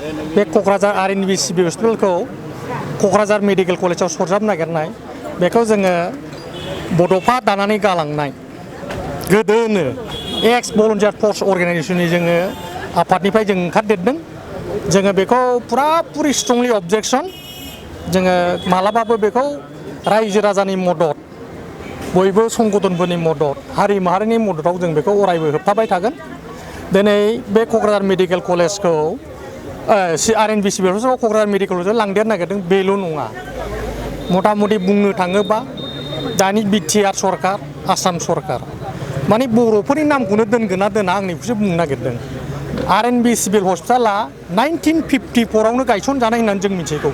बे Kokrajhar RNB civil हस्पिटालखौ Kokrajhar medical कलेजाव सरजाबनो नागिरनाय बेखौ जोङो बड'फा दानानै गालांनाय गोदोनो एक्स भलन्टियार फर्स अर्गेनाइजेसननि जोङो आफादनिफ्राय जों ओंखारदेरदों जोङो बेखौ पुरापुरि स्ट्रंलि अबजेक्सन जोङो मालाबाबो बेखौ रायजो राजानि मदद बयबो संगठनफोरनि मदद हारि माहारिनि मददाव जों बेखौ अरायबो होबथाबाय थागोन दिनै बे क'क्राझार मेडिकेल कलेजखौ आरएनबि सिभिल हस्पिटालाव क'क्राझार मेडिकेल कलेजाव लांदेरनो नागिरदों बेल' नङा मथा मथि बुंनो थाङोबा दानि बिटिआर सरकार आसाम सरकार माने बर'फोरनि नामखौनो दोनगोन ना दोना आं बेखौसो बुंनो नागिरदों आरएनबि सिभिल हस्पिटाला 1954आवनो गायसनजानाय होननानै जों मिथिगौ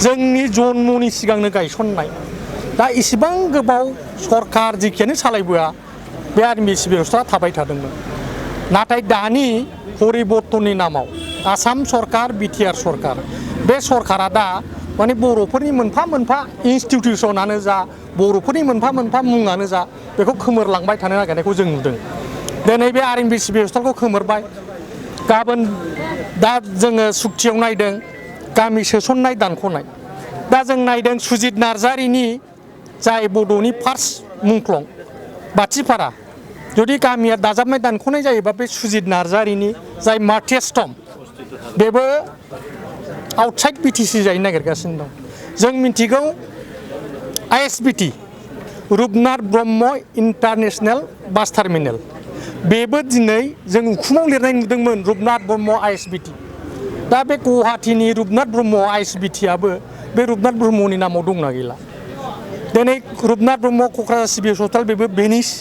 जोंनि जन्मनि सिगांनो गायसननाय दा इसिबां गोबाव सरकार जिखियानो सालायबोआ बे आरएनबि सिभिल हस्पिटाला थाबाय थादोंमोन नाथाय दानि परिबर्तननि नामाव आसाम सरकार बिटिआर सरकार बे सरकारा दा माने बर'फोरनि मोनफा मोनफा इन्स्टिटिउसनानो जा बर'फोरनि मोनफा मोनफा मुङानो जा बेखौ खोमोरलांबाय थानो नागिरनायखौ जों नुदों दिनै बे आरएनबि सिभिल हस्पिटालखौ खोमोरबाय गाबोन दा जोङो सुक्तियाव नायदों गामि सोसननाय दानख'नाय दा जों नायदों सुजित नार्जारिनि जाय बड'नि फार्स्ट मुंख्लं बाथिपारा जुदि गामिया दाजाबनाय दानख'नाय जायोबा बे सुजित नार्जारिनि जाय मार्टियार्स टम्ब बेबो आउटसाइड बिटिसि जानो नागिरगासिनो दं जों मिथिगौ आइएसबिटि रुपनाथ ब्रह्म इन्टारनेशनेल बास टार्मिनेल बेबो दिनै जों उखुमाव लिरनाय नुदोंमोन रुपनाथ ब्रह्म आइएसबिटि दा बे गुवाहाटीनि रुपनाथ ब्रह्म आइएसबिटिआबो बे रुपनाथ ब्रह्मनि नामाव दंना गैला दिनै रुपनाथ ब्रह्म क'क्राझार सिभिल हस्पिटाल बेबो बेनिस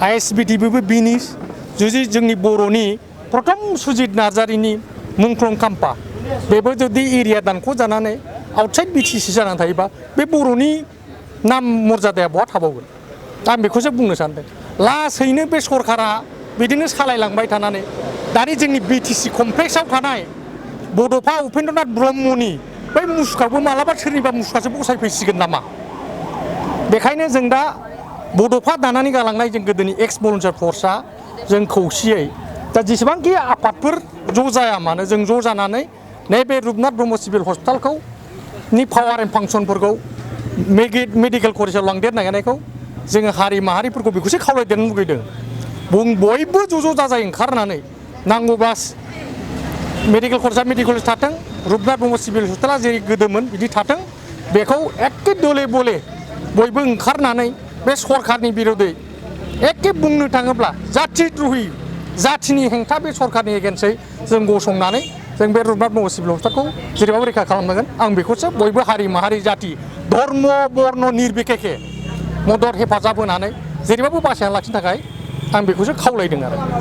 आइएसबिटिबो बेनिस जुदि जोंनि बर'नि प्रथम सुजित नार्जारिनि मुंख्लं खाम्फा बेबो जुदि एरिया दानख' जानानै आउटसाइड बिटिसि जानानै थायोबा बे बर'नि नाम मर्यादाया बहा थाबावगोन आं बेखौसो बुंनो सानदों लासैनो बे सरकारा बिदिनो सालायलांबाय थानानै दानि जोंनि बिटिसि कमप्लेक्सआव थानाय बड'फा उपेन्द्रनाथ ब्रह्मनि बै मुसुखाखौ मालाबा सोरनिबा मुसुखासो बसायफैसिगोन नामा बेखायनो जों दा बड'फा दानानै गालांनाय जों गोदोनि एक्स भलन्टियार फर्सआ जों खौसेयै दा जेसेबांखि आफादफोर ज' जाया मानो जों ज' जानानै नैबे रुपनाथ ब्रह्म सिभिल हस्पिटालखौ नि पावार एन्ड फांसनफोरखौ मेडिकेल कलेजाव लांदेरनो नागिरनायखौ जोङो हारि माहारिफोरखौ बेखौसो खावलायदेरनो लुगैदों बयबो ज' जाजाय ओंखारनानै नांगौब्ला मेडिकेल कलेजा मेडिकेल कलेज थाथों रुपनाथ ब्रह्म सिभिल हस्पिटाला जेरै गोदोमोन बिदि थाथों बेखौ एखे दले बले बयबो ओंखारनानै बे सरकारनि बिरोदै एखे बुंनो थाङोब्ला जाथि द्रहि जाथिनि हेंथा बे सरकारनि एगेन्स्टै जों गसंनानै जों बे रुपनाथ ब्रह्म सिभिल हस्पिटालखौ जेरैबाबो रैखा खालामनांगोन आं बेखौसो बयबो हारि माहारि जाथि धर्म बर्न निर्बिखेखे मदद हेफाजाब होनानै जेरैबाबो बासायना लाखिनो थाखाय आं बेखौसो खावलायदों आरो